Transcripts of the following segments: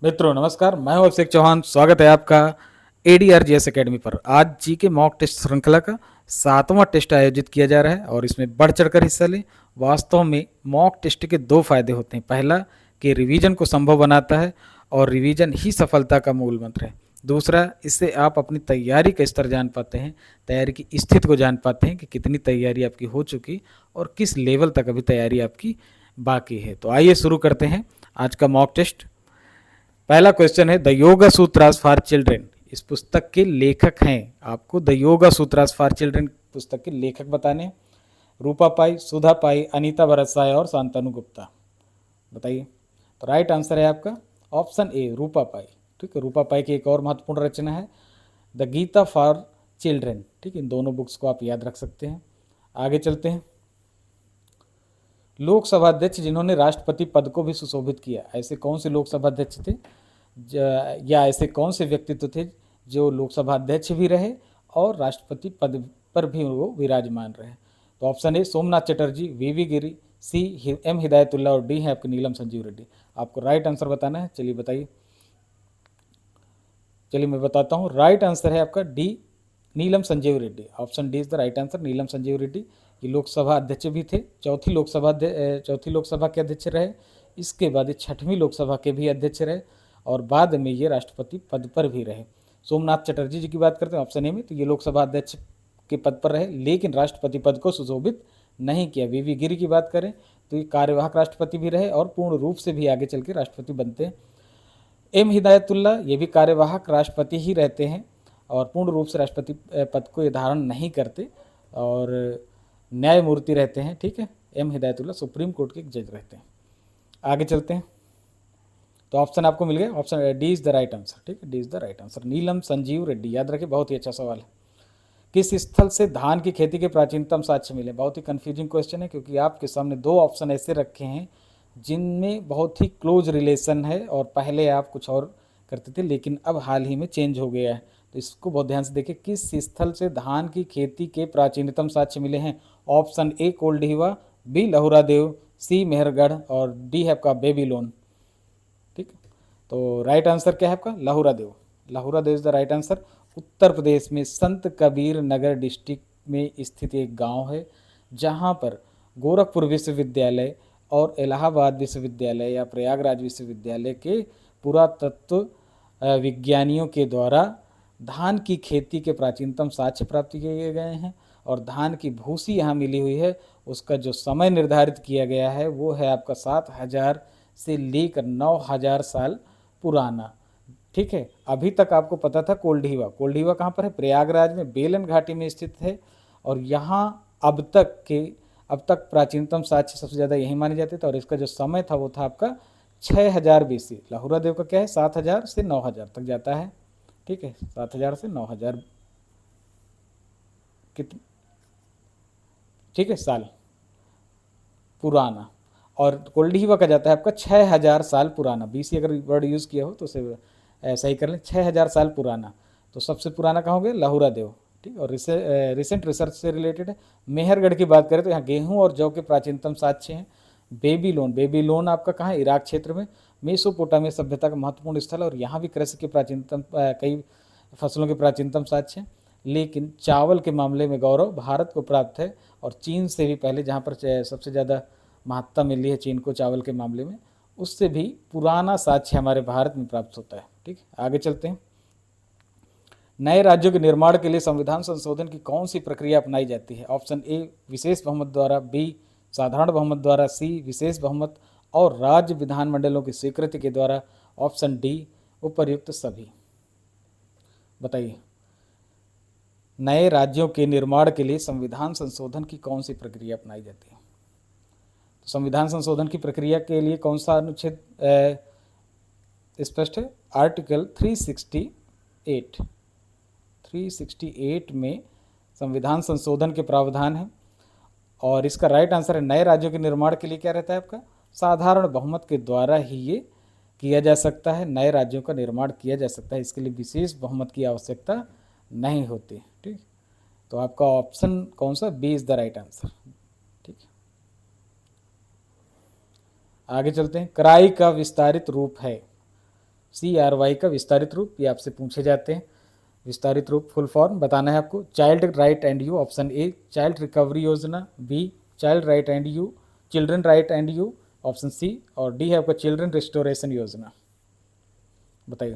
मित्रों नमस्कार, मैं हूं अभिषेक चौहान। स्वागत है आपका एडीआरजीएस एकेडमी पर। आज जी के मॉक टेस्ट श्रृंखला का 7वां टेस्ट आयोजित किया जा रहा है और इसमें बढ़ चढ़कर हिस्सा लें। वास्तव में मॉक टेस्ट के दो फायदे होते हैं। पहला कि रिवीजन को संभव बनाता है और रिवीजन ही सफलता का मूल मंत्र है। दूसरा, इससे आप अपनी तैयारी का स्तर जान पाते हैं, तैयारी की स्थिति को जान पाते हैं कि कितनी तैयारी आपकी हो चुकी और किस लेवल तक अभी तैयारी आपकी बाकी है। तो आइए शुरू करते हैं आज का मॉक टेस्ट। पहला क्वेश्चन है, द योगा सूत्रास फॉर चिल्ड्रेन इस पुस्तक के लेखक हैं। आपको द योगा सूत्रास फॉर चिल्ड्रेन पुस्तक के लेखक बताने हैं। रूपा पाई, सुधा पाई, अनीता भरतसाय और शांतनु गुप्ता। बताइए। तो राइट आंसर है आपका ऑप्शन ए, रूपा पाई। ठीक है, रूपा पाई की एक और महत्वपूर्ण रचना है द गीता फॉर चिल्ड्रेन। ठीक है, इन दोनों बुक्स को आप याद रख सकते हैं। आगे चलते हैं। लोकसभा अध्यक्ष जिन्होंने राष्ट्रपति पद को भी सुशोभित किया, ऐसे कौन से लोकसभा अध्यक्ष थे या ऐसे कौन से व्यक्तित्व थे जो लोकसभा अध्यक्ष भी रहे और राष्ट्रपति पद पर भी वो विराजमान रहे? तो option A Somnath Chatterjee, V V Giri, C M Hidayatullah और डी है आपके नीलम संजीव रेड्डी। आपको राइट आंसर बताना है। चलिए बताइए। चलिए मैं बताता हूँ। राइट आंसर है आपका D, Neelam Sanjiva Reddy. Option D is the right answer, Neelam Sanjiva Reddy. ये लोकसभा अध्यक्ष भी थे, चौथी लोकसभा के अध्यक्ष रहे। इसके बाद ये 6वीं लोकसभा के भी अध्यक्ष रहे और बाद में ये राष्ट्रपति पद पर भी रहे। सोमनाथ चटर्जी जी की बात करते हैं ऑप्शन ए में, तो ये लोकसभा अध्यक्ष के पद पर रहे लेकिन राष्ट्रपति पद को सुशोभित नहीं किया। वीवी गिरी की बात करें तो ये कार्यवाहक राष्ट्रपति भी रहे और पूर्ण रूप से भी आगे चल के राष्ट्रपति बनते हैं। एम हिदायतुल्ला ये भी कार्यवाहक राष्ट्रपति ही रहते हैं और पूर्ण रूप से राष्ट्रपति पद को ये धारण नहीं करते और न्यायमूर्ति रहते हैं। ठीक है, एम हिदायतुल्ला सुप्रीम कोर्ट के जज रहते हैं। आगे चलते हैं। तो ऑप्शन आपको मिल गया, option D is the right answer. ठीक है, D is the right answer, Neelam Sanjiva Reddy. याद रखिए, बहुत ही अच्छा सवाल है। किस स्थल से धान की खेती के प्राचीनतम साक्ष्य मिले? बहुत ही कंफ्यूजिंग क्वेश्चन है क्योंकि आपके सामने दो ऑप्शन ऐसे रखे हैं जिनमें बहुत ही क्लोज रिलेशन है और पहले आप कुछ और करते थे लेकिन अब हाल ही में चेंज हो गया है। तो इसको बहुत ध्यान से देखिए। किस स्थल से धान की खेती के प्राचीनतम साक्ष्य मिले हैं? ऑप्शन ए कोल्डीवा, बी लहुरा देव, सी मेहरगढ़ और डी है आपका बेबीलोन। ठीक, तो राइट आंसर क्या है आपका? लहुरा देव। लहुरा देव is the right answer. Uttar Pradesh में संत कबीर नगर डिस्ट्रिक्ट में स्थित एक गांव है जहां पर गोरखपुर विश्वविद्यालय और इलाहाबाद विश्वविद्यालय या प्रयागराज विश्वविद्यालय के पुरातत्व विज्ञानियों के द्वारा धान की खेती के प्राचीनतम साक्ष्य प्राप्त किए गए हैं और धान की भूसी यहाँ मिली हुई है। उसका जो समय निर्धारित किया गया है वो है आपका 7,000 से लेकर 9,000 साल पुराना। ठीक है, अभी तक आपको पता था कोल्डीवा। कोल्डीवा कहाँ पर है? प्रयागराज में बेलन घाटी में स्थित है और यहाँ अब तक प्राचीनतम साक्ष्य सबसे ज़्यादा यही माने जाते थे और इसका जो समय था वो था आपका 6,000 BC। लहुरा देव का क्या है? 7,000 से 9,000 तक जाता है। ठीक है, 7,000 से 9,000 कितने, ठीक है, साल पुराना। और कोल्डीवा का जाता है आपका 6,000 साल पुराना। BC अगर वर्ड यूज़ किया हो तो उसे ऐसा ही कर लें, 6,000 साल पुराना। तो सबसे पुराना कहाँ हो गया? लहुरा देव। ठीक, और रिसेंट रिसर्च से रिलेटेड है। मेहरगढ़ की बात करें तो यहाँ गेहूं और जौ के प्राचीनतम साक्ष्य हैं। बेबीलोन आपका कहाँ है? इराक क्षेत्र में। मेसोपोटामिया सभ्यता का महत्वपूर्ण स्थल और यहाँ भी कृषि के प्राचीनतम कई फसलों के प्राचीनतम साक्ष्य हैं। लेकिन चावल के मामले में गौरव भारत को प्राप्त है और चीन से भी पहले, जहाँ पर सबसे ज़्यादा महत्ता मिली है चीन को चावल के मामले में, उससे भी पुराना साक्ष्य हमारे भारत में प्राप्त होता है। ठीक, आगे चलते हैं। नए राज्यों के निर्माण के लिए संविधान संशोधन की कौन सी प्रक्रिया अपनाई जाती है? ऑप्शन ए विशेष बहुमत द्वारा, बी साधारण बहुमत द्वारा, सी विशेष बहुमत और राज्य विधानमंडलों की स्वीकृति के द्वारा, ऑप्शन डी उपर्युक्त सभी। बताइए। नए राज्यों के निर्माण के लिए संविधान संशोधन की कौन सी प्रक्रिया अपनाई जाती है? तो संविधान संशोधन की प्रक्रिया के लिए कौन सा अनुच्छेद स्पष्ट है? आर्टिकल 368 में संविधान संशोधन के प्रावधान है और इसका राइट आंसर है नए राज्यों के निर्माण के लिए क्या रहता है आपका? साधारण बहुमत के द्वारा ही ये किया जा सकता है, नए राज्यों का निर्माण किया जा सकता है। इसके लिए विशेष बहुमत की आवश्यकता नहीं होती। ठीक, तो आपका ऑप्शन कौन सा? B is the right answer. ठीक, आगे चलते हैं। कराई का विस्तारित रूप है? CRY का विस्तारित रूप, ये आपसे पूछे जाते हैं। विस्तारित रूप फुल फॉर्म बताना है आपको। Child right and you, option A child recovery योजना, B child right and you, children right and you, option C, और डी है आपका चिल्ड्रन रिस्टोरेशन योजना। बताइए।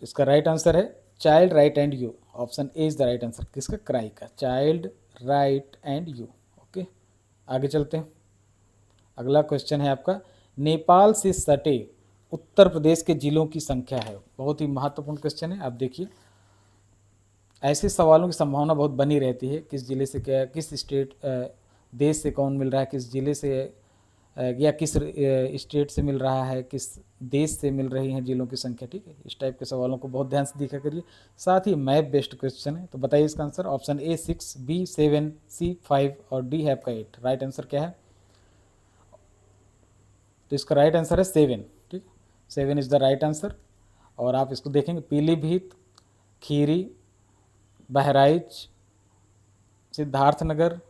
तो इसका राइट आंसर है child right and you, option A is the right answer. किसका? क्राई का, child right and you. Okay, आगे चलते हैं। अगला क्वेश्चन है आपका, नेपाल से सटे उत्तर प्रदेश के जिलों की संख्या है। बहुत ही महत्वपूर्ण क्वेश्चन है। आप देखिए, ऐसे सवालों की संभावना बहुत बनी रहती है, किस जिले से क्या, किस स्टेट देश से कौन मिल रहा है, किस जिले से या किस स्टेट से मिल रहा है, किस देश से मिल रही हैं जिलों की संख्या। ठीक है, इस टाइप के सवालों को बहुत ध्यान से देखा करिए। साथ ही मैप बेस्ड क्वेश्चन है। तो बताइए इसका आंसर। ऑप्शन ए 6, बी 7, सी 5 और डी है आपका 8। राइट आंसर क्या है? तो इसका राइट आंसर है 7। ठीक, 7 इज़ द राइट आंसर। और आप इसको देखेंगे, पीलीभीत, खीरी, बहराइच, सिद्धार्थनगर,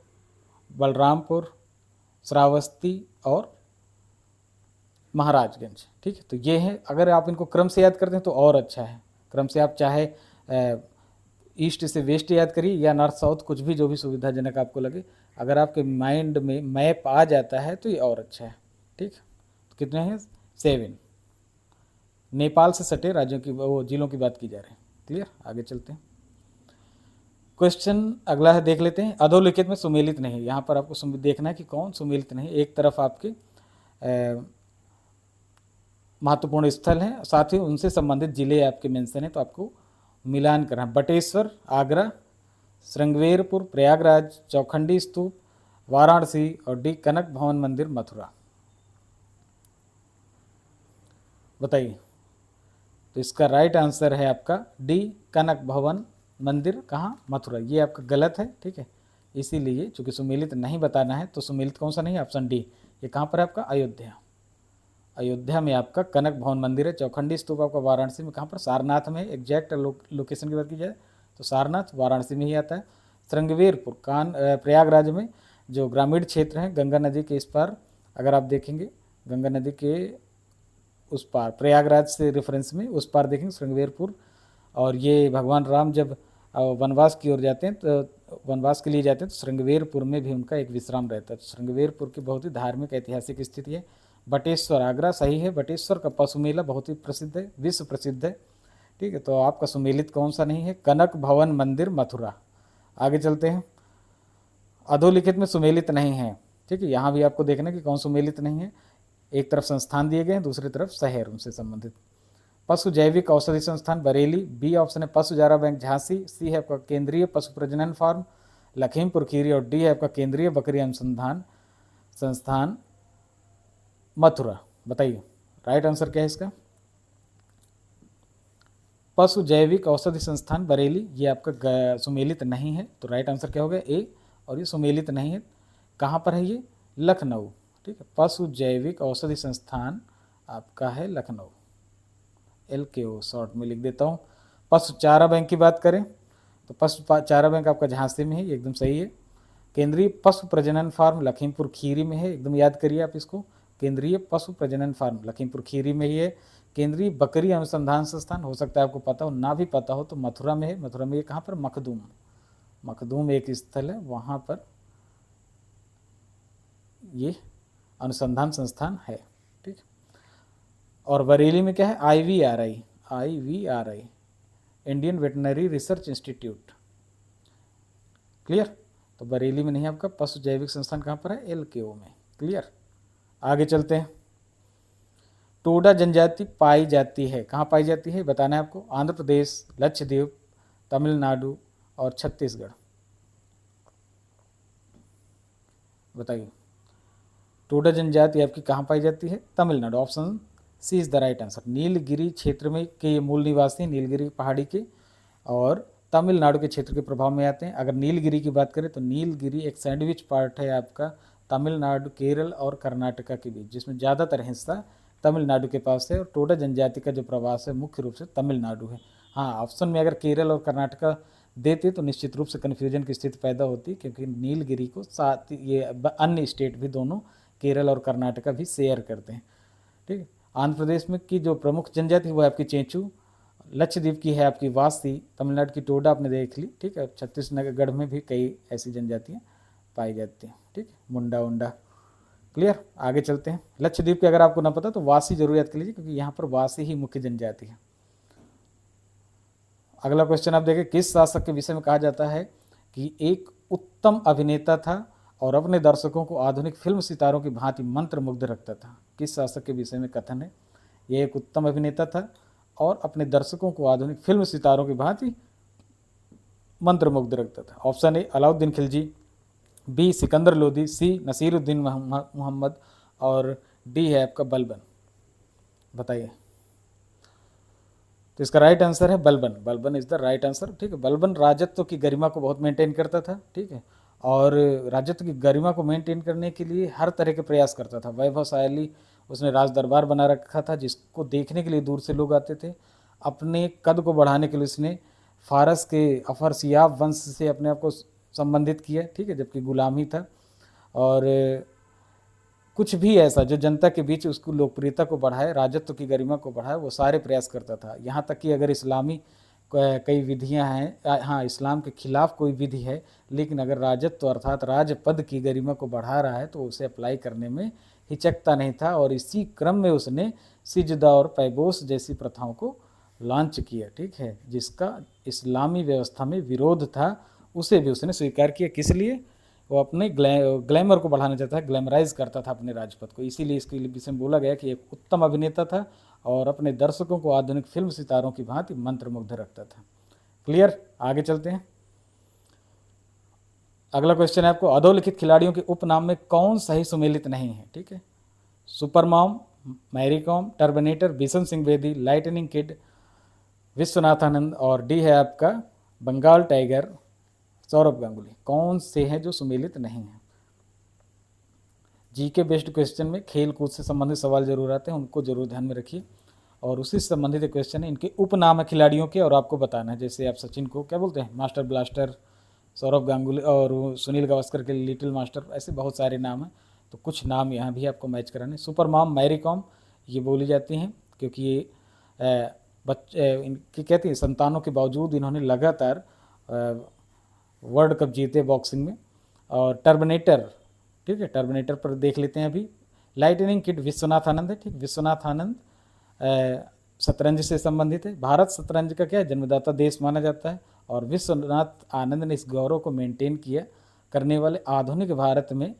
बलरामपुर, श्रावस्ती और महाराजगंज। ठीक है, तो ये है। अगर आप इनको क्रम से याद करते हैं तो और अच्छा है। क्रम से आप चाहे ईस्ट से वेस्ट याद करिए या नॉर्थ साउथ, कुछ भी जो भी सुविधाजनक आपको लगे। अगर आपके माइंड में मैप आ जाता है तो ये और अच्छा है। ठीक, तो कितने हैं? 7। नेपाल से सटे राज्यों की, वो जिलों की बात की जा रही है। क्लियर, आगे चलते हैं। क्वेश्चन अगला है, देख लेते हैं। अधोलिखित में सुमेलित नहीं, यहाँ पर आपको देखना है कि कौन सुमेलित नहीं। एक तरफ आपके महत्वपूर्ण स्थल हैं, साथ ही उनसे संबंधित जिले आपके मेंशन हैं, तो आपको मिलान करना। बटेश्वर आगरा, श्रृंगवेरपुर प्रयागराज, चौखंडी स्तूप वाराणसी और डी कनक भवन मंदिर मथुरा। बताइए। तो इसका राइट आंसर है आपका डी कनक भवन मंदिर। कहाँ? मथुरा। ये आपका गलत है। ठीक है, इसीलिए चूंकि सुमेलित नहीं बताना है तो सुमेलित कौन सा नहीं है? Option D. ये कहाँ पर है आपका? अयोध्या। अयोध्या में आपका कनक भवन मंदिर है। चौखंडी स्तूप आपका वाराणसी में, कहाँ पर? सारनाथ में। एग्जैक्ट लोकेशन की बात की जाए तो सारनाथ वाराणसी में ही आता है। श्रृंगवेरपुर प्रयागराज में, जो ग्रामीण क्षेत्र हैं गंगा नदी के इस पार। अगर आप देखेंगे गंगा नदी के उस पार, प्रयागराज से रेफरेंस में उस पार देखेंगे श्रृंगवेरपुर। और ये भगवान राम जब वनवास की ओर जाते हैं, तो वनवास के लिए जाते हैं, तो श्रृंगवेरपुर में भी उनका एक विश्राम रहता है। तो श्रृंगवेरपुर की बहुत ही धार्मिक ऐतिहासिक स्थिति है। बटेश्वर आगरा सही है। बटेश्वर का पशु मेला बहुत ही प्रसिद्ध है, विश्व प्रसिद्ध है। ठीक है, तो आपका सुमेलित कौन सा नहीं है? कनक भवन मंदिर मथुरा। आगे चलते हैं। अधोलिखित में सुमेलित नहीं है। ठीक है, यहाँ भी आपको देखना कि कौन सुमेलित नहीं है। एक तरफ संस्थान दिए गए हैं, दूसरी तरफ शहर उनसे संबंधित। पशु जैविक औषधि संस्थान बरेली, बी ऑप्शन है पशु चारा बैंक झांसी, सी है आपका केंद्रीय पशु प्रजनन फार्म लखीमपुर खीरी और डी है आपका केंद्रीय बकरी अनुसंधान संस्थान मथुरा। बताइए राइट आंसर क्या है इसका? पशु जैविक औषधि संस्थान बरेली, ये आपका सुमेलित नहीं है। तो राइट आंसर क्या होगा? ए। और ये सुमेलित नहीं है। कहाँ पर है ये? लखनऊ। ठीक है, पशु जैविक औषधि संस्थान आपका है लखनऊ। LKO शॉर्ट में लिख देता हूँ। पशु चारा बैंक की बात करें तो पशु चारा बैंक आपका झांसी में है, एकदम सही है। केंद्रीय पशु प्रजनन फार्म लखीमपुर खीरी में है, एकदम याद करिए आप इसको। केंद्रीय पशु प्रजनन फार्म लखीमपुर खीरी में ही है। केंद्रीय बकरी अनुसंधान संस्थान, हो सकता है आपको पता हो, ना भी पता हो, तो मथुरा में है। मथुरा में ये कहाँ पर? मखदूम। मखदूम एक स्थल है, वहाँ पर ये अनुसंधान संस्थान है। ठीक, और बरेली में क्या है? IVRI Indian veterinary research institute. Clear, तो बरेली में नहीं आपका पशु जैविक संस्थान कहाँ पर है? LKO में। क्लियर, आगे चलते हैं। टोडा जनजाति पाई जाती है, कहाँ पाई जाती है बताना है आपको। आंध्र प्रदेश, लक्षद्वीप, तमिलनाडु और छत्तीसगढ़। बताइए टोडा जनजाति आपकी कहाँ पाई जाती है? Tamil Nadu. Option C is the right answer. Nilgiri क्षेत्र में के ये मूल निवासी हैं, नीलगिरी पहाड़ी के, और तमिलनाडु के क्षेत्र के प्रभाव में आते हैं। अगर नीलगिरी की बात करें तो नीलगिरी एक सैंडविच पार्ट है आपका तमिलनाडु, केरल और कर्नाटका के बीच, जिसमें ज़्यादातर हिस्सा तमिलनाडु के पास है। और टोडा जनजाति का जो प्रवास है मुख्य रूप से तमिलनाडु है। हाँ, ऑप्शन में अगर केरल और कर्नाटका देते तो निश्चित रूप से कन्फ्यूजन की स्थिति पैदा होती, क्योंकि नीलगिरी को साथ ये अन्य स्टेट भी दोनों केरल और कर्नाटका भी शेयर करते हैं। ठीक है, आंध्र प्रदेश में की जो प्रमुख जनजाति वो है आपकी चेंचू, लक्षद्वीप की है आपकी वासी, तमिलनाडु की टोडा आपने देख ली, ठीक है। छत्तीसगढ़ में भी कई ऐसी जनजातियाँ पाई जाती हैं, ठीक है, मुंडा उंडा। क्लियर, आगे चलते हैं। लक्षद्वीप के अगर आपको ना पता तो वासी जरूर याद कर लीजिए, क्योंकि यहाँ पर वासी ही मुख्य जनजाति है। अगला क्वेश्चन आप देखें, किस शासक के विषय में कहा जाता है कि एक उत्तम अभिनेता था और अपने दर्शकों को आधुनिक फिल्म सितारों की भांति मंत्रमुग्ध रखता था? किस शासक के विषय में कथन है? यह एक उत्तम अभिनेता था और अपने दर्शकों को आधुनिक फिल्म सितारों की भांति मंत्रमुग्ध रखता था। Option A Alauddin Khilji, B Sikandar Lodi, C Nasiruddin Mohammad और डी है आपका बलबन। बताइए। तो इसका राइट आंसर है Balban. Balban is the right answer, ठीक है। बलबन राजत्व की गरिमा को बहुत मेंटेन करता था, ठीक है, और राजत्व की गरिमा को मेंटेन करने के लिए हर तरह के प्रयास करता था। वैभवशाली उसने राज दरबार बना रखा था जिसको देखने के लिए दूर से लोग आते थे। अपने कद को बढ़ाने के लिए उसने फारस के अफरसियाब वंश से अपने आप को संबंधित किया, ठीक है, जबकि गुलामी था। और कुछ भी ऐसा जो जनता के बीच उसको लोकप्रियता को बढ़ाए, राजत्व की गरिमा को बढ़ाए, वो सारे प्रयास करता था। यहाँ तक कि अगर इस्लामी कई विधियाँ हैं, हाँ इस्लाम के खिलाफ कोई विधि है, लेकिन अगर राजत्व अर्थात राजपद की गरिमा को बढ़ा रहा है तो उसे अप्लाई करने में हिचकता नहीं था। और इसी क्रम में उसने सिजदा और पैबोस जैसी प्रथाओं को लॉन्च किया, ठीक है, जिसका इस्लामी व्यवस्था में विरोध था, उसे भी उसने स्वीकार किया। किस लिए? वो अपने ग्लैमर को बढ़ाना चाहता था, ग्लैमराइज करता था अपने राजपद को। इसीलिए इसके विषय में बोला गया कि एक उत्तम अभिनेता था और अपने दर्शकों को आधुनिक फिल्म सितारों की भांति मंत्रमुग्ध रखता था। क्लियर, आगे चलते हैं। अगला क्वेश्चन है आपको, अधोलिखित खिलाड़ियों के उपनाम में कौन सही सुमेलित नहीं है? ठीक है, supermom, Mary Kom, Terminator, Bishan Singh Bedi, lightning kid, Vishwanath Anand और डी है आपका बंगाल टाइगर सौरभ गांगुली। कौन से हैं जो सुमेलित नहीं हैं? जी के बेस्ड क्वेश्चन में खेल कूद से संबंधित सवाल जरूर आते हैं, उनको जरूर ध्यान में रखिए। और उसी से संबंधित क्वेश्चन है, इनके उपनाम है खिलाड़ियों के और आपको बताना है। जैसे आप सचिन को क्या बोलते हैं? मास्टर ब्लास्टर, सौरभ गांगुली और सुनील गावस्कर के लिटिल मास्टर, ऐसे बहुत सारे नाम हैं। तो कुछ नाम यहाँ भी आपको मैच कराने। सुपर मॉम मैरी कॉम ये बोली जाती हैं क्योंकि ये बच्चे इनकी कहती हैं संतानों के बावजूद इन्होंने लगातार वर्ल्ड कप जीते बॉक्सिंग में। और टर्मिनेटर, ठीक है, टर्मिनेटर पर देख लेते हैं अभी। लाइटनिंग किड विश्वनाथ आनंद है, ठीक, विश्वनाथ आनंद शतरंज से संबंधित है। भारत शतरंज का क्या है? जन्मदाता देश माना जाता है। और विश्वनाथ आनंद ने इस गौरव को मेंटेन किया करने वाले आधुनिक भारत में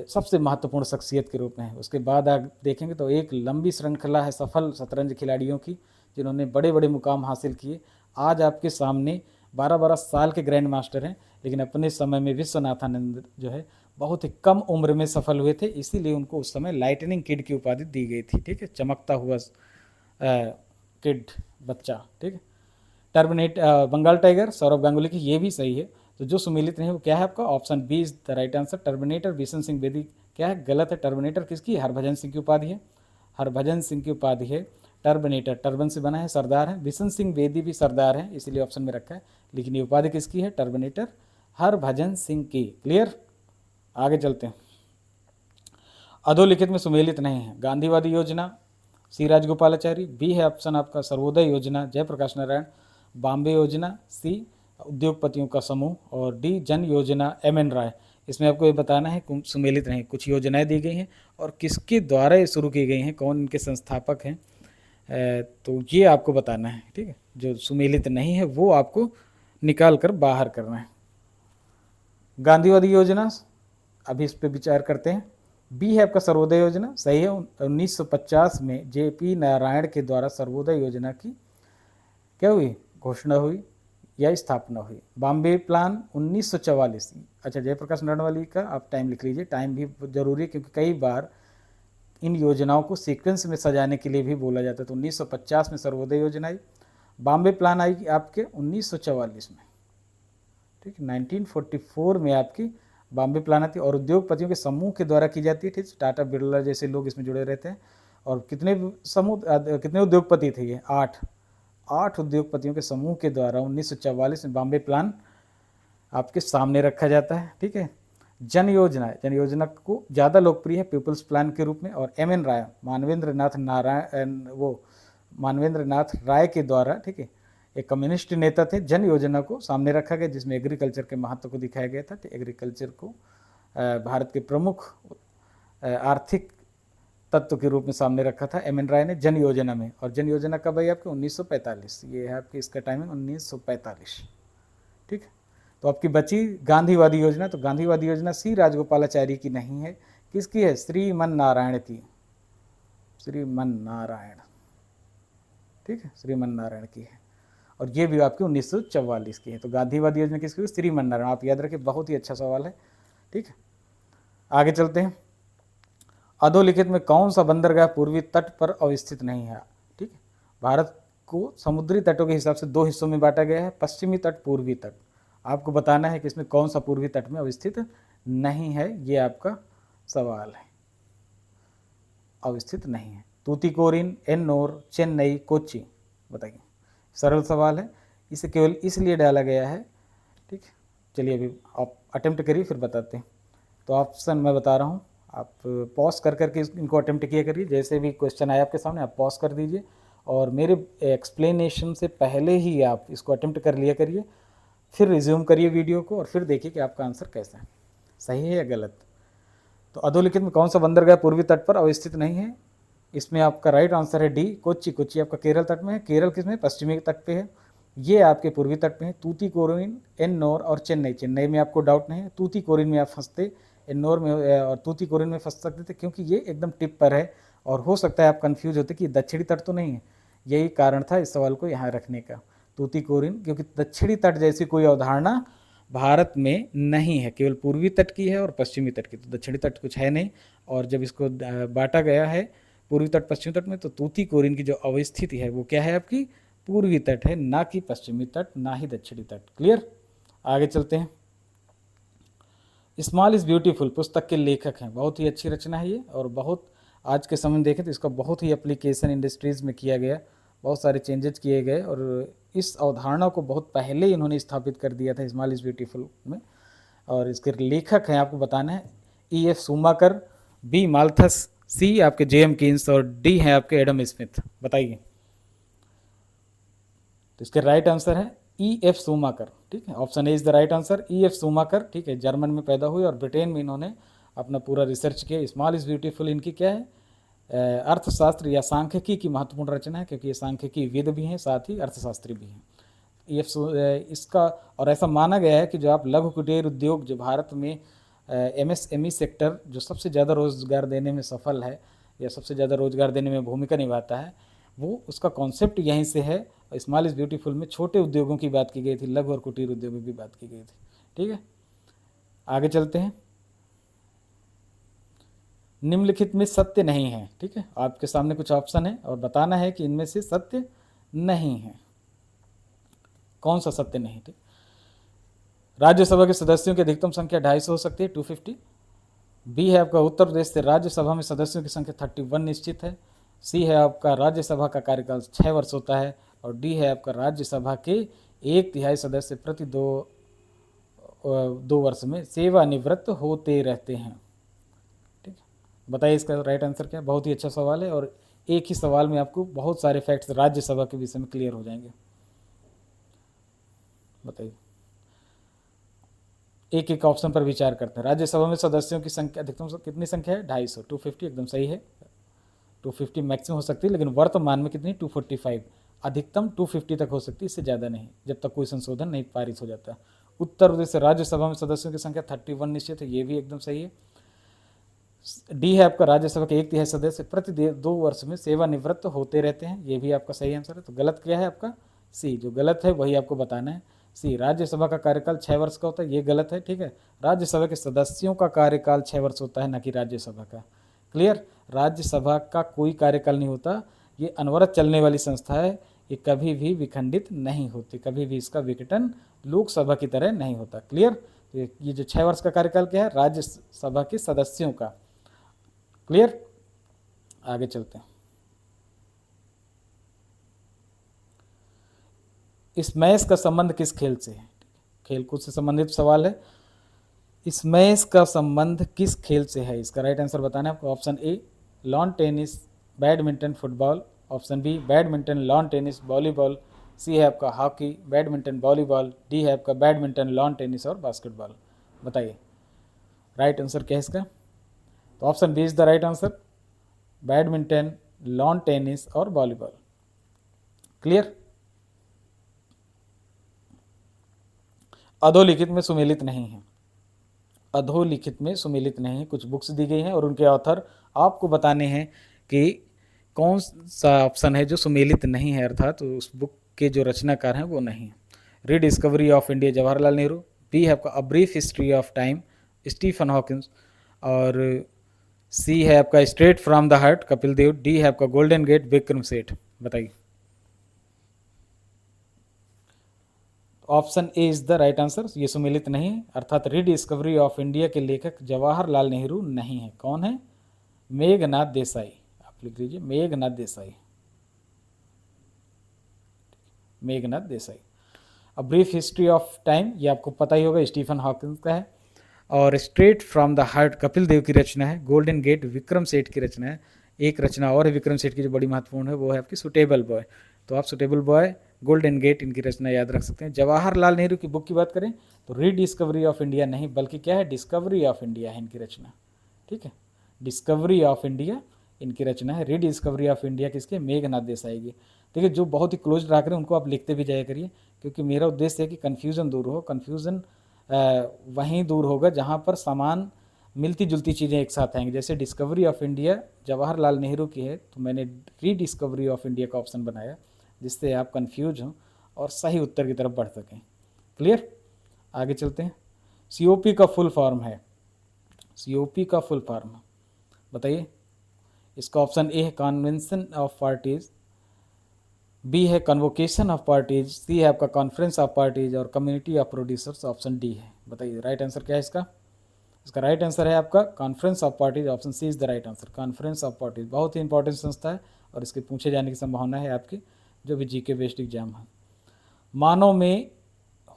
सबसे महत्वपूर्ण शख्सियत के रूप में है। उसके बाद आप देखेंगे तो एक लंबी श्रृंखला है सफल शतरंज खिलाड़ियों की जिन्होंने बड़े बड़े मुकाम हासिल किए। आज आपके सामने 12-12 साल के ग्रैंड मास्टर हैं, लेकिन अपने समय में विश्वनाथ आनंद जो है बहुत ही कम उम्र में सफल हुए थे, इसीलिए उनको उस समय लाइटनिंग किड की उपाधि दी गई थी, ठीक है, चमकता हुआ किड बच्चा, ठीक है। टर्मिनेट बंगाल टाइगर सौरभ गांगुली की, ये भी सही है। तो जो सुमेलित नहीं वो क्या है आपका? Option B is the right answer. Terminator Bishan Singh Bedi क्या है? गलत है। टर्मिनेटर किसकी? हरभजन सिंह की उपाधि है। हरभजन सिंह की उपाधि है टर्मिनेटर, टर्बन से बना है, सरदार है। बिशन सिंह बेदी भी सरदार है, इसीलिए ऑप्शन में रखा है, लेकिन ये उपाधि किसकी है? टर्मिनेटर हरभजन सिंह की। क्लियर, आगे चलते हैं। अधोलिखित में सुमेलित नहीं है। गांधीवादी योजना सी राजगोपालाचारी, बी है ऑप्शन आपका सर्वोदय योजना जयप्रकाश नारायण, बॉम्बे योजना सी उद्योगपतियों का समूह और डी जन योजना एम.एन. राय। इसमें आपको ये बताना है सुमेलित नहीं, कुछ योजनाएं दी गई हैं और किसके द्वारा ये शुरू की गई हैं, कौन इनके संस्थापक हैं, तो ये आपको बताना है, ठीक है। जो सुमेलित नहीं है वो आपको निकाल कर बाहर करना है। गांधीवादी योजना, अभी इस पर विचार करते हैं। बी है आपका सर्वोदय योजना, सही है। 1950 में जे.पी. नारायण के द्वारा सर्वोदय योजना की क्या हुई? घोषणा हुई या स्थापना हुई। बॉम्बे प्लान 1944। अच्छा, जयप्रकाश नारायण वाली का आप टाइम लिख लीजिए, टाइम भी जरूरी है क्योंकि कई बार इन योजनाओं को सीक्वेंस में सजाने के लिए भी बोला जाता है। तो 1950 में सर्वोदय योजना आई। बॉम्बे प्लान आई आपके 1944 में, ठीक है। 1944 में आपकी बॉम्बे प्लान आती है और उद्योगपतियों के समूह के द्वारा की जाती है, ठीक। टाटा बिरला जैसे लोग इसमें जुड़े रहते हैं। और कितने उद्योगपति थे ये? 8 उद्योगपतियों के समूह के द्वारा 1944 में बॉम्बे प्लान आपके सामने रखा जाता है, ठीक है। जन योजना है, जन योजना को ज़्यादा लोकप्रिय है पीपल्स प्लान के रूप में। और एम.एन. राय, मानवेंद्र नाथ राय के द्वारा, ठीक है, एक कम्युनिस्ट नेता थे, जन योजना को सामने रखा गया जिसमें एग्रीकल्चर के महत्व को दिखाया गया था। एग्रीकल्चर को भारत के प्रमुख आर्थिक तत्व के रूप में सामने रखा था एम.एन. राय ने जन योजना में। और जन योजना कब आई आपके 1945, ये है आपकी इसका टाइमिंग 1945, ठीक है। तो आपकी बची गांधीवादी योजना। तो गांधीवादी योजना सी राजगोपालाचारी की नहीं है, किसकी है? श्रीमन नारायण की, श्रीमन नारायण, ठीक है, श्रीमन नारायण की है। और ये भी आपकी 1944 की है। तो गांधीवादी योजना किसकी हुई? श्रीमन नारायण। आप याद रखें, बहुत ही अच्छा सवाल है, ठीक है। आगे चलते हैं। अधोलिखित में कौन सा बंदरगाह पूर्वी तट पर अवस्थित नहीं है? ठीक है, भारत को समुद्री तटों के हिसाब से दो हिस्सों में बांटा गया है, पश्चिमी तट, पूर्वी तट। आपको बताना है कि इसमें कौन सा पूर्वी तट में अवस्थित नहीं है, ये आपका सवाल है। अवस्थित नहीं है। तूतीकोरिन, एन्नोर, चेन्नई, कोच्चि, बताइए। सरल सवाल है, इसे केवल इसलिए डाला गया है, ठीक है। चलिए अभी आप अटेम्प्ट करिए, फिर बताते हैं। तो ऑप्शन मैं बता रहा हूँ, आप पॉज कर करके इनको अटेम्प्ट किया करिए। जैसे भी क्वेश्चन आया आपके सामने आप पॉज कर दीजिए और मेरे एक्सप्लेनेशन से पहले ही आप इसको अटेम्प्ट कर लिया करिए, फिर रिज्यूम करिए वीडियो को और फिर देखिए कि आपका आंसर कैसा है, सही है या गलत। तो अधोलिखित में कौन सा बंदरगाह पूर्वी तट पर अवस्थित नहीं है? इसमें आपका राइट आंसर है डी, कोच्चि। कोच्चि आपका केरल तट में है। केरल किसमें? पश्चिमी तट पे है। ये आपके पूर्वी तट पे है। तूतीकोरिन, एन्नोर और चेन्नई। चेन्नई में आपको डाउट नहीं है, तूतीकोरिन में आप फंसते, एन्नोर में और तूतीकोरिन में फंस सकते थे, क्योंकि ये एकदम टिप पर है और हो सकता है आप कंफ्यूज होते कि दक्षिणी तट तो नहीं है। यही कारण था इस सवाल को यहाँ रखने का, तूतीकोरिन, क्योंकि दक्षिणी तट जैसी कोई अवधारणा भारत में नहीं है, केवल पूर्वी तट की है और पश्चिमी तट की। तो दक्षिणी तट कुछ है नहीं। और जब इसको बांटा गया है पूर्वी तट पश्चिमी तट में, तो तूतीकोरिन की जो अवस्थिति है वो क्या है आपकी? पूर्वी तट है, ना कि पश्चिमी तट, ना ही दक्षिणी तट। क्लियर? आगे चलते हैं। स्मॉल इज़ ब्यूटीफुल पुस्तक के लेखक हैं, बहुत ही अच्छी रचना है ये, और बहुत आज के समय में देखें तो इसका बहुत ही एप्लीकेशन इंडस्ट्रीज़ में किया गया, बहुत सारे चेंजेस किए गए और इस अवधारणा को बहुत पहले ही इन्होंने स्थापित कर दिया था स्मॉल इज़ ब्यूटीफुल में। और इसके लेखक हैं आपको बताना है E.F. शूमाकर, बी माल्थस, सी आपके J.M. कीन्स और डी है आपके एडम स्मिथ। बताइए। तो इसके राइट आंसर है E.F. शूमाकर, ठीक है। Option A is the right answer, E.F. Schumacher, ठीक है। जर्मन में पैदा हुए और ब्रिटेन में इन्होंने अपना पूरा रिसर्च किया। स्मॉल इज ब्यूटीफुल इनकी क्या है? अर्थशास्त्र या सांख्यिकी की महत्वपूर्ण रचना है, क्योंकि ये सांख्यिकी विद भी हैं, साथ ही अर्थशास्त्री भी हैं। इसका और ऐसा माना गया है कि जो आप लघु कुटीर उद्योग जो भारत में MSME सेक्टर जो सबसे ज़्यादा रोजगार देने में सफल है या सबसे ज़्यादा रोजगार देने में भूमिका निभाता है, वो उसका कॉन्सेप्ट यहीं से है। स्मॉल इज़ ब्यूटीफुल में छोटे उद्योगों की बात की गई थी, लघु और कुटीर उद्योगों की बात की गई थी, ठीक है। आगे चलते हैं। निम्नलिखित में सत्य नहीं है, ठीक है। आपके सामने कुछ ऑप्शन है और बताना है कि इनमें से सत्य नहीं है, कौन सा सत्य नहीं, ठीक। राज्यसभा के सदस्यों की अधिकतम संख्या 250 हो सकती है, 250। बी है आपका उत्तर प्रदेश से राज्यसभा में सदस्यों की संख्या 31 निश्चित है। सी है आपका राज्यसभा का कार्यकाल 6 वर्ष होता है। और डी है आपका राज्यसभा के 1/3 सदस्य प्रति दो वर्ष में सेवानिवृत्त होते रहते हैं, ठीक है। बताइए इसका राइट आंसर क्या है? बहुत ही अच्छा सवाल है और एक ही सवाल में आपको बहुत सारे फैक्ट्स राज्यसभा के विषय में क्लियर हो जाएंगे। बताइए, एक एक ऑप्शन पर विचार करते हैं। राज्यसभा में सदस्यों की संख्या अधिकतम कितनी संख्या है? 250, 250 एकदम सही है। 250 मैक्सिमम हो सकती है, लेकिन वर्तमान में कितनी? 245। अधिकतम 250 तक हो सकती है, इससे ज़्यादा नहीं, जब तक कोई संशोधन नहीं पारित हो जाता। उत्तर प्रदेश से राज्यसभा में सदस्यों की संख्या 31 निश्चित है, ये भी एकदम सही है। डी है आपका राज्यसभा के 1/3 सदस्य प्रति 2 वर्ष में सेवानिवृत्त होते रहते हैं, ये भी आपका सही आंसर है। तो गलत क्या है आपका? सी। जो गलत है वही आपको बताना है, सी। राज्यसभा का कार्यकाल 6 वर्ष का होता है, ये गलत है, ठीक है। राज्यसभा के सदस्यों का कार्यकाल 6 वर्ष होता है, न कि राज्यसभा का। क्लियर? राज्यसभा का कोई कार्यकाल नहीं होता, ये अनवरत चलने वाली संस्था है, ये कभी भी विखंडित नहीं होती, कभी भी इसका विघटन लोकसभा की तरह नहीं होता। क्लियर? ये जो 6 वर्ष का कार्यकाल क्या है? राज्यसभा के सदस्यों का। क्लियर? आगे चलते हैं। इस मैच का संबंध किस खेल से है? खेलकूद से संबंधित सवाल है। स्मैश का संबंध किस खेल से है? इसका राइट आंसर बताना है आपको। Option A lawn tennis, badminton, football. Option B badminton, lawn tennis, volleyball. C है आपका हॉकी, बैडमिंटन, वॉलीबॉल। डी है आपका बैडमिंटन, लॉन टेनिस और बास्केटबॉल। बताइए राइट आंसर क्या है इसका? तो option B is the right answer, badminton, lawn tennis और वॉलीबॉल। क्लियर? अधोलिखित में सुमेलित नहीं है, अधोलिखित में सुमेलित नहीं है। कुछ बुक्स दी गई हैं और उनके ऑथर आपको बताने हैं कि कौन सा ऑप्शन है जो सुमेलित नहीं है, अर्थात तो उस बुक के जो रचनाकार हैं वो नहीं है। Rediscovery of India Jawaharlal Nehru, B है आपका a brief history of time Stephen Hawkins, और सी है आपका straight from the heart Kapil Dev, D है आपका गोल्डन गेट विक्रम सेठ। बताइए। Option A is the right answer, ये सुमेलित नहीं है, अर्थात रीडिस्कवरी ऑफ इंडिया के लेखक जवाहरलाल नेहरू नहीं है। कौन है? मेघनाथ देसाई। आप लिख लीजिए मेघनाथ देसाई, मेघनाथ देसाई। अ ब्रीफ हिस्ट्री ऑफ टाइम ये आपको पता ही होगा, स्टीफन हॉकिंस का है। और straight from the heart Kapil Dev की रचना है। गोल्डन गेट विक्रम सेठ की रचना है। एक रचना और है विक्रम सेठ की जो बड़ी महत्वपूर्ण है, वो है आपकी सुटेबल बॉय। तो आप सुटेबल बॉय, गोल्डन गेट इनकी रचना याद रख सकते हैं। जवाहरलाल नेहरू की बुक की बात करें तो रीडिस्कवरी ऑफ इंडिया नहीं, बल्कि क्या है, डिस्कवरी ऑफ इंडिया है इनकी रचना। ठीक है, डिस्कवरी ऑफ इंडिया इनकी रचना है। रीडिस्कवरी ऑफ इंडिया किसके? मेघनाथ देसाई की। देखिए जो बहुत ही क्लोज रहा करें उनको आप लिखते भी जाया करिए, क्योंकि मेरा उद्देश्य है कि कन्फ्यूज़न दूर हो। कन्फ्यूज़न वहीं दूर होगा जहाँ पर समान मिलती जुलती चीज़ें एक साथ आएंगी। जैसे discovery of India Jawaharlal Nehru की है, तो मैंने रीडिस्कवरी ऑफ इंडिया का ऑप्शन बनाया, जिससे आप कन्फ्यूज हों और सही उत्तर की तरफ बढ़ सकें। क्लियर? आगे चलते हैं। सीओपी का फुल फॉर्म है, सीओपी का फुल फॉर्म बताइए। इसका ऑप्शन ए है कन्वेंशन ऑफ पार्टीज, बी है कन्वोकेशन ऑफ पार्टीज, सी है आपका कॉन्फ्रेंस ऑफ पार्टीज और community of producers. Option D है। बताइए राइट आंसर क्या है इसका? इसका राइट आंसर है आपका conference of parties. Option C is the right answer, conference of parties. बहुत ही इंपॉर्टेंट संस्था है और इसके पूछे जाने की संभावना है आपके जो भी जीके बेस्ड एग्जाम है। मानव में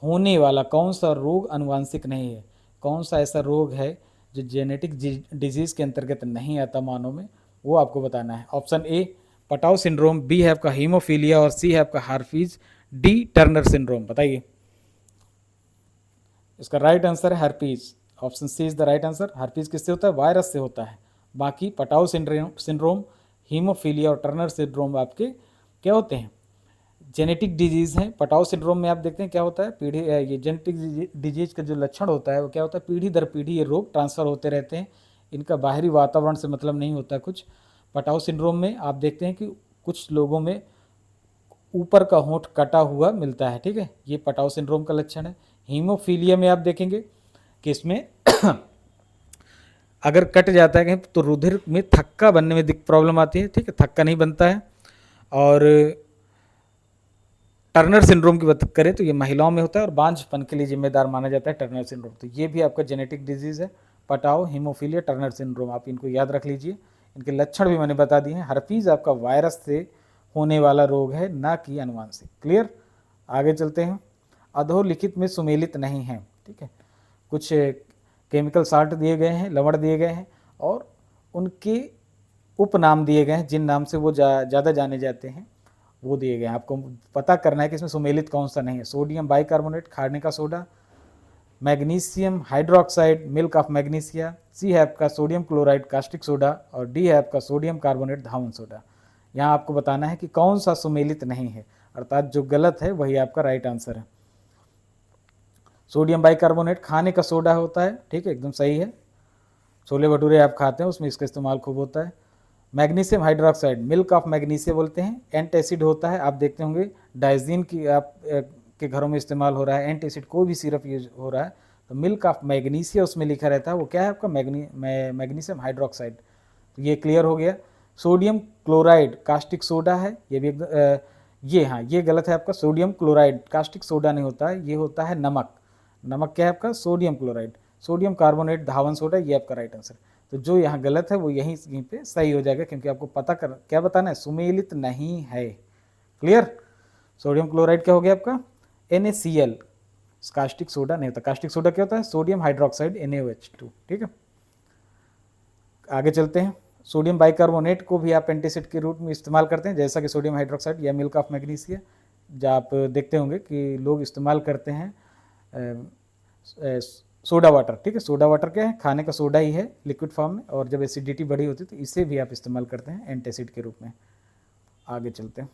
होने वाला कौन सा रोग अनुवांशिक नहीं है? कौन सा ऐसा रोग है जो जेनेटिक डिजीज के अंतर्गत नहीं आता मानव में, वो आपको बताना है। Option A Patau syndrome, B है आपका हीमोफीलिया और सी है आपका हार्फीज, डी टर्नर सिंड्रोम। बताइए। इसका राइट आंसर है herpes. Option C is the right answer. Herpes किससे होता है? वायरस से होता है। बाकी पटाउ सिंड्रोम, हीमोफीलिया और टर्नर सिंड्रोम आपके क्या होते हैं? जेनेटिक डिजीज़ हैं। पटाउ सिंड्रोम में आप देखते हैं क्या होता है, पीढ़ी ये जेनेटिक डिजीज का जो लक्षण होता है वो क्या होता है, पीढ़ी दर पीढ़ी ये रोग ट्रांसफ़र होते रहते हैं। इनका बाहरी वातावरण से मतलब नहीं होता कुछ। पटाउ सिंड्रोम में आप देखते हैं कि कुछ लोगों में ऊपर का होंठ कटा हुआ मिलता है। ठीक है, ये पटाउ सिंड्रोम का लक्षण है। हीमोफीलिया में आप देखेंगे कि इसमें अगर कट जाता है तो रुधिर में थक्का बनने में प्रॉब्लम आती है। ठीक है, थक्का नहीं बनता है। और टर्नर सिंड्रोम की बात करें तो ये महिलाओं में होता है और बांझपन के लिए जिम्मेदार माना जाता है टर्नर सिंड्रोम। तो ये भी आपका जेनेटिक डिजीज़ है, पटाओ, हीमोफीलिया, टर्नर सिंड्रोम। आप इनको याद रख लीजिए। इनके लक्षण भी मैंने बता दिए हैं। हर्पीज आपका वायरस से होने वाला रोग है, ना कि अनुवांशिक। क्लियर? आगे चलते हैं। अधोलिखित में सुमेलित नहीं है। ठीक है, कुछ केमिकल साल्ट दिए गए हैं, लवण दिए गए हैं और उनके उपनाम दिए गए हैं, जिन नाम से वो ज़्यादा जाने जाते हैं वो दिए गए हैं। आपको पता करना है कि इसमें सुमेलित कौन सा नहीं है। सोडियम बाइकार्बोनेट, खाने का soda, magnesium hydroxide, milk of magnesia, C है आपका सोडियम क्लोराइड कास्टिक सोडा और डी है आपका सोडियम कार्बोनेट धावन सोडा। यहाँ आपको बताना है कि कौन सा सुमेलित नहीं है, अर्थात जो गलत है वही आपका राइट आंसर है। सोडियम बाइकार्बोनेट खाने का सोडा होता है। ठीक है, एकदम सही है। छोले भटूरे आप खाते हैं उसमें इसका इस्तेमाल खूब होता है। Magnesium hydroxide, milk of magnesia बोलते हैं, एंटासिड होता है। आप देखते होंगे डाइजीन की आप के घरों में इस्तेमाल हो रहा है, एंटासिड कोई भी सिरप यूज हो रहा है तो मिल्क ऑफ मैग्नीशिया उसमें लिखा रहता है, वो क्या है आपका मैग्नीशियम हाइड्रोक्साइड। तो ये क्लियर हो गया। सोडियम क्लोराइड कास्टिक सोडा है, ये भी ये हाँ ये गलत है आपका। सोडियम क्लोराइड कास्टिक सोडा नहीं होता है, ये होता है नमक। नमक क्या है आपका? Sodium chloride. सोडियम कार्बोनेट धावन सोडा, ये आपका राइट आंसर। तो जो यहाँ गलत है वो यहीं पे सही हो जाएगा, क्योंकि आपको पता कर क्या बताना है, सुमेलित नहीं है। क्लियर? सोडियम क्लोराइड क्या हो गया आपका? NaCl। कास्टिक सोडा नहीं होता। कास्टिक सोडा क्या होता है? Sodium hydroxide NaOH2। ठीक है, आगे चलते हैं। सोडियम बाइकार्बोनेट को भी आप एंटीसिड के रूप में इस्तेमाल करते हैं, जैसा कि सोडियम हाइड्रोक्साइड या मिल्क ऑफ मैग्नीशिया, जहाँ आप देखते होंगे कि लोग इस्तेमाल करते हैं सोडा वाटर। ठीक है, सोडा वाटर क्या है? खाने का सोडा ही है लिक्विड फॉर्म में, और जब एसिडिटी बढ़ी होती है तो इसे भी आप इस्तेमाल करते हैं एंटासिड के रूप में। आगे चलते हैं।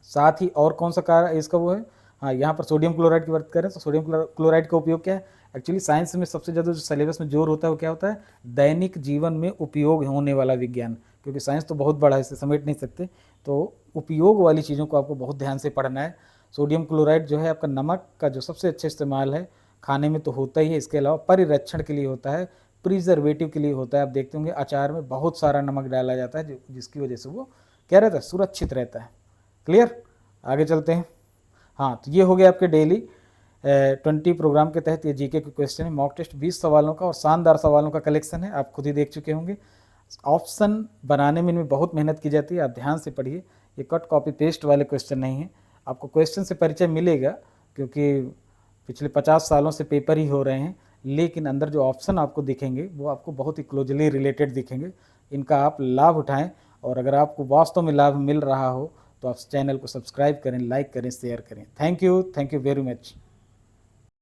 साथ ही और कौन सा कार्य इसका वो है? हाँ, यहाँ पर सोडियम क्लोराइड की बात करें तो सोडियम क्लोराइड का उपयोग क्या है? एक्चुअली साइंस में सबसे ज़्यादा जो सिलेबस में जोर होता है वो क्या होता है? दैनिक जीवन में उपयोग होने वाला विज्ञान, क्योंकि साइंस तो बहुत बड़ा है, इसे समेट नहीं सकते, तो उपयोग वाली चीज़ों को आपको बहुत ध्यान से पढ़ना है। सोडियम क्लोराइड जो है आपका नमक का जो सबसे अच्छा इस्तेमाल है, खाने में तो होता ही है, इसके अलावा परिरक्षण के लिए होता है, प्रिजर्वेटिव के लिए होता है। आप देखते होंगे अचार में बहुत सारा नमक डाला जाता है, जिसकी वजह से वो क्या रहता है? सुरक्षित रहता है। क्लियर? आगे चलते हैं। हाँ, तो ये हो गया आपके डेली 20 प्रोग्राम के तहत ये जीके के क्वेश्चन है। मॉक टेस्ट 20 सवालों का और शानदार सवालों का कलेक्शन है, आप खुद ही देख चुके होंगे। ऑप्शन बनाने में इनमें बहुत मेहनत की जाती है, आप ध्यान से पढ़िए। ये कट कॉपी पेस्ट वाले क्वेश्चन नहीं है, आपको क्वेश्चन से परिचय मिलेगा, क्योंकि पिछले 50 सालों से पेपर ही हो रहे हैं, लेकिन अंदर जो ऑप्शन आपको दिखेंगे वो आपको बहुत ही क्लोजली रिलेटेड दिखेंगे। इनका आप लाभ उठाएं, और अगर आपको वास्तव में लाभ मिल रहा हो तो आप चैनल को सब्सक्राइब करें, लाइक करें, शेयर करें। Thank you very much.